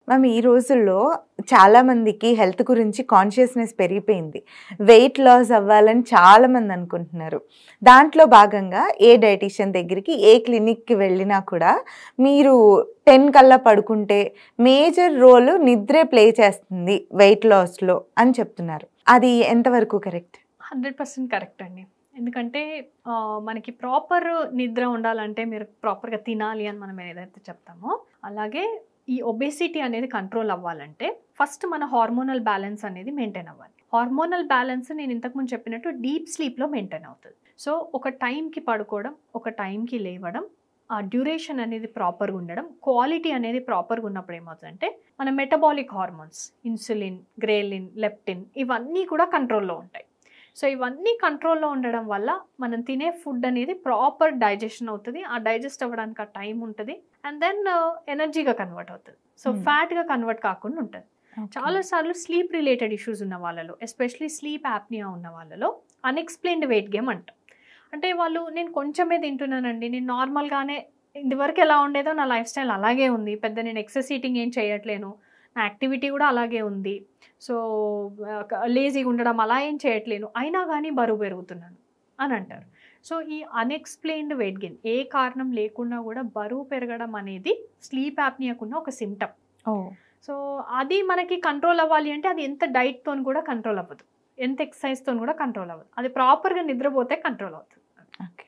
Ma'am ఈ రోజుల్లో చాలా మందికి హెల్త్ గురించి కాన్షియస్నెస్ పెరిగిపోయింది. వెయిట్ లాస్ అవ్వాలని చాలామంది అనుకుంటున్నారు. దాంట్లో భాగంగా ఏ డైటీషియన్ దగ్గరికి, ఏ క్లినిక్‌కి వెళ్ళినా కూడా మీరు 10 కల్లా పడుకుంటే మేజర్ రోల్ నిద్రే ప్లే చేస్తుంది వెయిట్ లాస్‌లో అని చెప్తున్నారు. అది ఎంతవరకు కరెక్ట్? 100% కరెక్ట్ అండి. ఎందుకంటే మనకి ప్రాపర్ నిద్ర ఉండాలంటే మీరు ప్రాపర్‌గా తినాలి అని మనం ఏదైతే చెప్తామో, అలాగే ఈ ఒబేసిటీ అనేది కంట్రోల్ అవ్వాలంటే ఫస్ట్ మన హార్మోనల్ బ్యాలెన్స్ అనేది మెయింటైన్ అవ్వాలి. హార్మోనల్ బ్యాలెన్స్ నేను ఇంతకుముందు చెప్పినట్టు డీప్ స్లీప్‌లో మెయింటైన్ అవుతుంది. సో ఒక టైంకి పడుకోవడం, ఒక టైంకి లేవడం, ఆ డ్యూరేషన్ అనేది ప్రాపర్‌గా ఉండడం, క్వాలిటీ అనేది ప్రాపర్‌గా ఉన్నప్పుడు ఏమవుతుందంటే మన మెటబాలిక్ హార్మోన్స్ ఇన్సులిన్, గ్రేలిన్, లెప్టిన్ ఇవన్నీ కూడా కంట్రోల్‌లో ఉంటాయి. సో ఇవన్నీ కంట్రోల్లో ఉండడం వల్ల మనం తినే ఫుడ్ అనేది ప్రాపర్ డైజెషన్ అవుతుంది. ఆ డైజెస్ట్ అవ్వడానికి ఆ టైం ఉంటుంది. అండ్ దెన్ ఎనర్జీగా కన్వర్ట్ అవుతుంది. సో ఫ్యాట్గా కన్వర్ట్ కాకుండా ఉంటుంది. చాలాసార్లు స్లీప్ రిలేటెడ్ ఇష్యూస్ ఉన్న వాళ్ళలో, ఎస్పెషలీ స్లీప్ యాప్నియా ఉన్న వాళ్ళలో అన్ఎక్స్ప్లెయిన్డ్ వెయిట్ గేమ్ అంటాం. అంటే వాళ్ళు నేను కొంచెమే తింటున్నానండి, నేను నార్మల్గానే ఇదివరకు ఎలా ఉండేదో నా లైఫ్ స్టైల్ అలాగే ఉంది, పెద్ద నేను ఎక్సెస్ ఈటింగ్ ఏం చేయట్లేను, నా యాక్టివిటీ కూడా అలాగే ఉంది, సో లేజీగా ఉండడం అలా ఏం చేయట్లేను, అయినా కానీ బరువు పెరుగుతున్నాను అని అంటారు. సో ఈ అన్ఎక్స్ప్లెయిన్డ్ వెయిట్ గెయిన్ ఏ కారణం లేకుండా కూడా బరువు పెరగడం అనేది స్లీప్ యాప్నియాకున్న ఒక సిమ్టమ్. సో అది మనకి కంట్రోల్ అవ్వాలి అంటే అది ఎంత డైట్తో కూడా కంట్రోల్ అవ్వదు, ఎంత ఎక్సర్సైజ్తో కూడా కంట్రోల్ అవ్వదు, అది ప్రాపర్గా నిద్రపోతే కంట్రోల్ అవుతుంది. ఓకే.